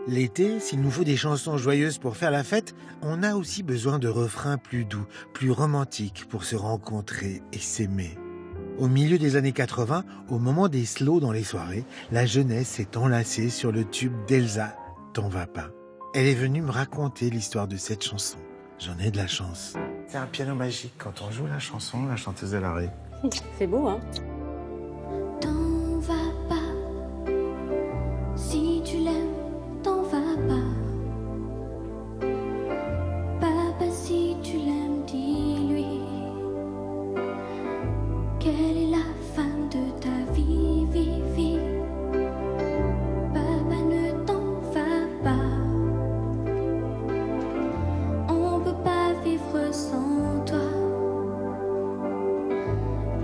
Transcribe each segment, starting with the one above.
L'été, s'il nous faut des chansons joyeuses pour faire la fête, on a aussi besoin de refrains plus doux, plus romantiques pour se rencontrer et s'aimer. Au milieu des années 80, au moment des slows dans les soirées, la jeunesse s'est enlacée sur le tube d'Elsa, T'en vas pas. Elle est venue me raconter l'histoire de cette chanson. J'en ai de la chance. C'est un piano magique. Quand on joue la chanson, la chanteuse elle arrive. C'est beau, hein? T'en vas pas, si tu l'aimes, t'en vas pas. Papa, si tu l'aimes, dis-lui qu'elle est la femme de ta vie, vie, vie. Papa, ne t'en vas pas, on peut pas vivre sans toi.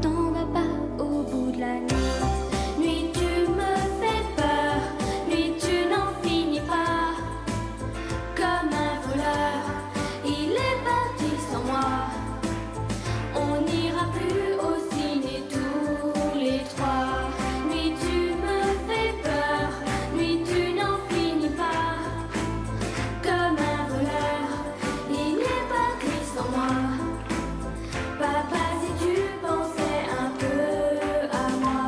T'en vas pas au bout de la nuit. Nuit, tu me fais peur. Nuit, tu n'en finis pas. Comme un voleur, il est parti sans moi. On n'ira plus au ciné tous les trois. Nuit, tu me fais peur. Nuit, tu n'en finis pas. Comme un voleur, il est parti sans moi. Papa, si tu pensais un peu à moi.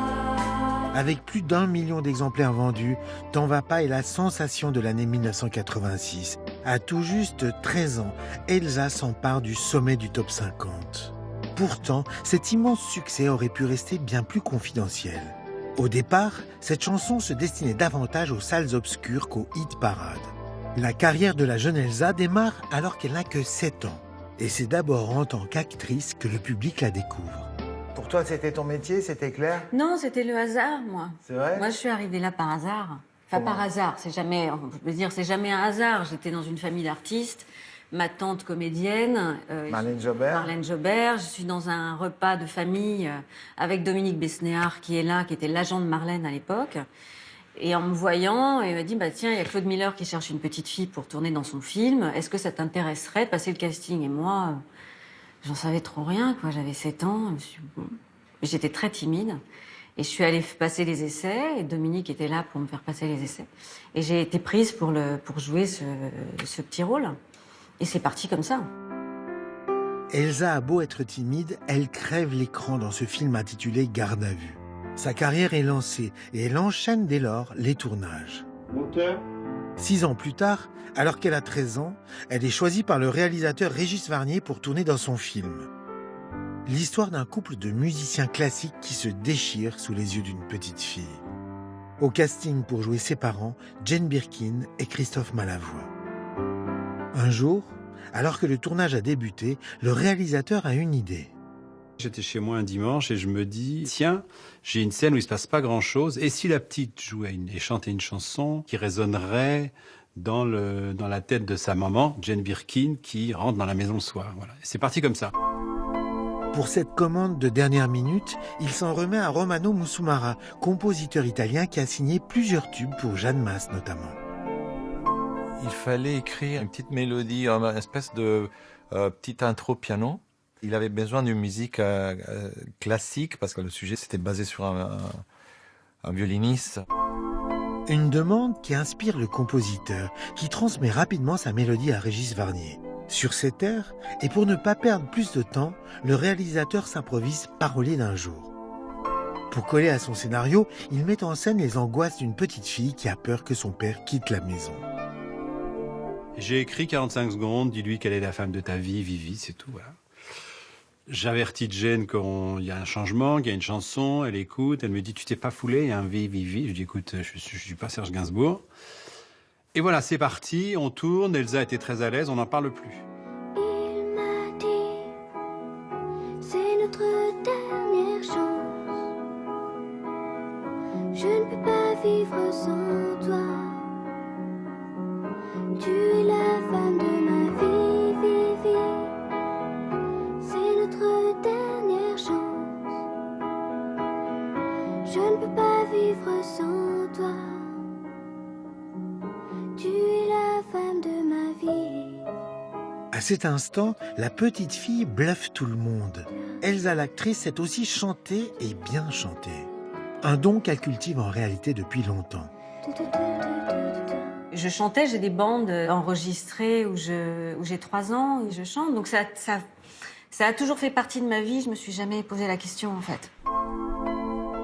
Avec plus d'1 million d'exemplaires vendus, T'en vas pas est la sensation de l'année 1986. À tout juste 13 ans, Elsa s'empare du sommet du top 50. Pourtant, cet immense succès aurait pu rester bien plus confidentiel. Au départ, cette chanson se destinait davantage aux salles obscures qu'aux hit parades. La carrière de la jeune Elsa démarre alors qu'elle n'a que 7 ans. Et c'est d'abord en tant qu'actrice que le public la découvre. Pour toi, c'était ton métier, c'était clair? Non, c'était le hasard, moi. C'est vrai? Moi, je suis arrivée là par hasard. Enfin, Comment? par hasard, c'est jamais, je veux dire, c'est jamais un hasard. J'étais dans une famille d'artistes, ma tante comédienne, Marlène Jobert? Marlène Jobert. Je suis dans un repas de famille avec Dominique Besnéard qui est là, qui était l'agent de Marlène à l'époque. Et en me voyant, il m'a dit, bah tiens, il y a Claude Miller qui cherche une petite fille pour tourner dans son film. Est-ce que ça t'intéresserait de passer le casting? Et moi, j'en savais trop rien, quoi. J'avais 7 ans. J'étais très timide. Et je suis allée passer les essais. Et Dominique était là pour me faire passer les essais. Et j'ai été prise pour jouer ce petit rôle. Et c'est parti comme ça. Elsa a beau être timide, elle crève l'écran dans ce film intitulé Garde à vue. Sa carrière est lancée et elle enchaîne dès lors les tournages. Monteur? 6 ans plus tard, alors qu'elle a 13 ans, elle est choisie par le réalisateur Régis Varnier pour tourner dans son film. L'histoire d'un couple de musiciens classiques qui se déchirent sous les yeux d'une petite fille. Au casting pour jouer ses parents, Jane Birkin et Christophe Malavoie. Un jour, alors que le tournage a débuté, le réalisateur a une idée. J'étais chez moi un dimanche et je me dis, tiens, j'ai une scène où il se passe pas grand-chose. Et si la petite jouait et chantait une chanson qui résonnerait dans la tête de sa maman, Jane Birkin, qui rentre dans la maison le soir. Voilà. Et c'est parti comme ça. Pour cette commande de dernière minute, il s'en remet à Romano Musumara, compositeur italien qui a signé plusieurs tubes pour Jeanne Masse notamment. Il fallait écrire une petite mélodie, une espèce de petite intro piano. Il avait besoin d'une musique classique parce que le sujet c'était basé sur un violiniste. Une demande qui inspire le compositeur, qui transmet rapidement sa mélodie à Régis Varnier. Sur cet air, et pour ne pas perdre plus de temps, le réalisateur s'improvise parolier d'un jour. Pour coller à son scénario, il met en scène les angoisses d'une petite fille qui a peur que son père quitte la maison. J'ai écrit 45 secondes, dis-lui quelle est la femme de ta vie, Vivi, c'est tout, voilà. J'avertis Jane qu'il y a un changement, qu'il y a une chanson, elle écoute, elle me dit, tu t'es pas foulé, il y a un Vivi. Je dis, écoute, je suis pas Serge Gainsbourg. Et voilà, c'est parti, on tourne, Elsa était très à l'aise, on n'en parle plus. Il m'a dit, c'est notre dernière chance. Je ne peux pas vivre sans toi. Tu es la femme de ma vie, vie, vie. C'est notre dernière chance. Je ne peux pas vivre sans toi. Tu es la femme de ma vie. À cet instant, la petite fille bluffe tout le monde. Elsa l'actrice sait aussi chanter et bien chanter. Un don qu'elle cultive en réalité depuis longtemps. Je chantais, j'ai des bandes enregistrées où j'ai 3 ans et je chante. Donc ça a toujours fait partie de ma vie. Je me suis jamais posé la question, en fait.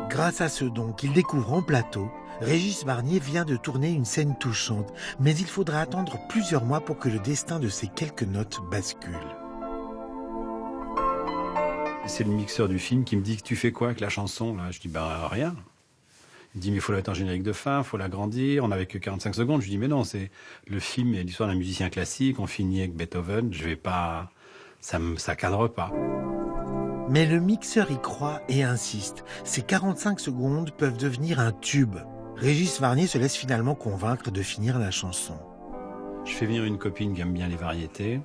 Grâce à ce don qu'il découvre en plateau, Régis Varnier vient de tourner une scène touchante. Mais il faudra attendre plusieurs mois pour que le destin de ces quelques notes bascule. C'est le mixeur du film qui me dit que tu fais quoi avec la chanson là? Je dis rien. Il me dit mais il faut la mettre en générique de fin, il faut l'agrandir, on n'avait que 45 secondes. Je lui dis mais non, c'est le film et l'histoire d'un musicien classique, on finit avec Beethoven, je vais pas, ça cadre pas. Mais le mixeur y croit et insiste. Ces 45 secondes peuvent devenir un tube. Régis Varnier se laisse finalement convaincre de finir la chanson. Je fais venir une copine qui aime bien les variétés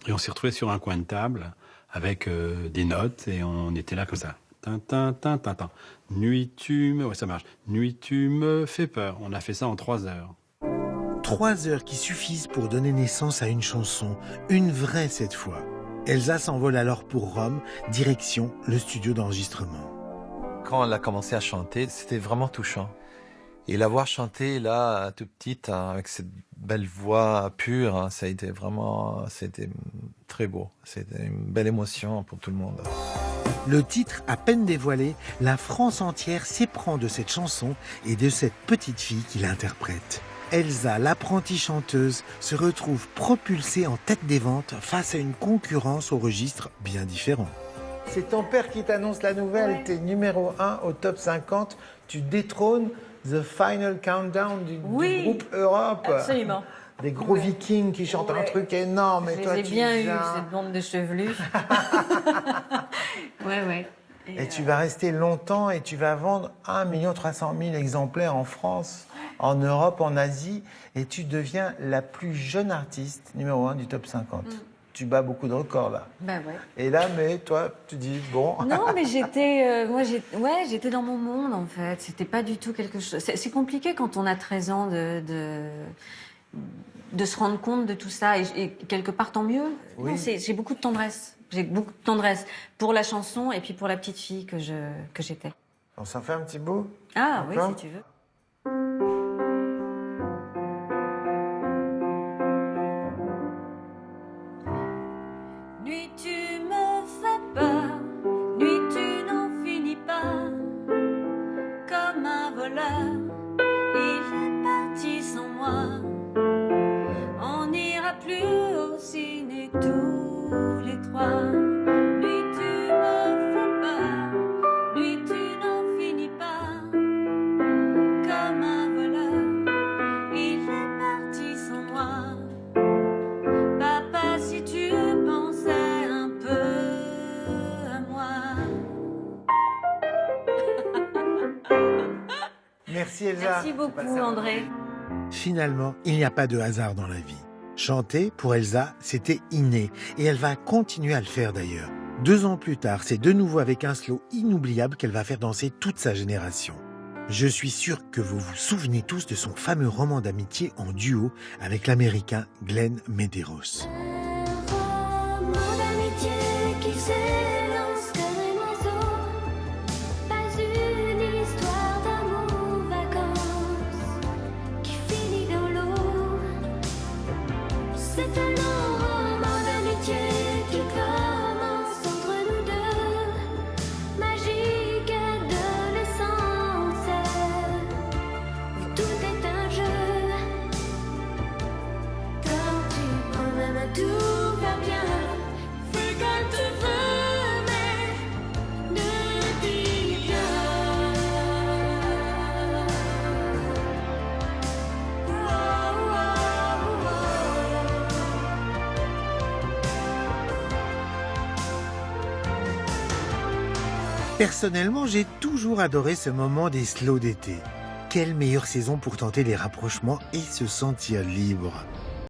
et on s'est retrouvés sur un coin de table avec des notes et on était là comme ça. Tintin, tintin, tintin. Nuit tu me... Ouais, ça marche. Nuit tu me fais peur. On a fait ça en 3 heures. 3 heures qui suffisent pour donner naissance à une chanson. Une vraie cette fois. Elsa s'envole alors pour Rome, direction le studio d'enregistrement. Quand elle a commencé à chanter, c'était vraiment touchant. Et la voir chanter là, toute petite, hein, avec cette belle voix pure, hein, c'était très beau. C'était une belle émotion pour tout le monde. Le titre à peine dévoilé, la France entière s'éprend de cette chanson et de cette petite fille qui l'interprète. Elsa, l'apprentie chanteuse, se retrouve propulsée en tête des ventes face à une concurrence au registre bien différent. C'est ton père qui t'annonce la nouvelle. Ouais. T'es numéro 1 au top 50. Tu détrônes The Final Countdown du groupe Europe. Absolument. Des gros vikings qui chantent un Ouais. truc énorme. Et Je toi, les ai tu bien eu, viens. cette bande de chevelus. ouais. Et tu vas rester longtemps et tu vas vendre 1 300 000 exemplaires en France, en Europe, en Asie. Et tu deviens la plus jeune artiste numéro 1 du top 50. Tu bats beaucoup de records là. Bah ouais. Et là, mais toi, tu dis, bon... Non, mais j'étais dans mon monde, en fait. C'était pas du tout quelque chose... C'est compliqué quand on a 13 ans de se rendre compte de tout ça. Et quelque part, tant mieux. Oui. Non, j'ai beaucoup de tendresse. J'ai beaucoup de tendresse pour la chanson et puis pour la petite fille que j'étais. On s'en fait un petit bout? Ah oui, D'accord. si tu veux. Nuit, tu me fais peur. Nuit, tu n'en finis pas. Comme un voleur, il est parti sans moi. On n'ira plus au ciné tous les 3. Nuit, tu me fais peur. Nuit, tu n'en finis pas. Comme un voleur, il est parti sans moi. Papa, si tu pensais un peu à moi. Merci Elsa. Merci beaucoup, André. Finalement, il n'y a pas de hasard dans la vie. Chanter, pour Elsa, c'était inné. Et elle va continuer à le faire d'ailleurs. 2 ans plus tard, c'est de nouveau avec un slow inoubliable qu'elle va faire danser toute sa génération. Je suis sûr que vous vous souvenez tous de son fameux roman d'amitié en duo avec l'américain Glenn Medeiros. Un roman d'amitié qui s'élance comme un oiseau, pas une histoire d'amour vacances qui finit dans l'eau. C'est un long roman d'amitié qui commence entre nous deux, magique adolescence où tout est un jeu. Quand tu prends ma main, tout va bien. Fais comme tu veux, mais ne dis rien. Oh, oh, oh. Personnellement, j'ai toujours adoré ce moment des slows d'été. Quelle meilleure saison pour tenter les rapprochements et se sentir libre.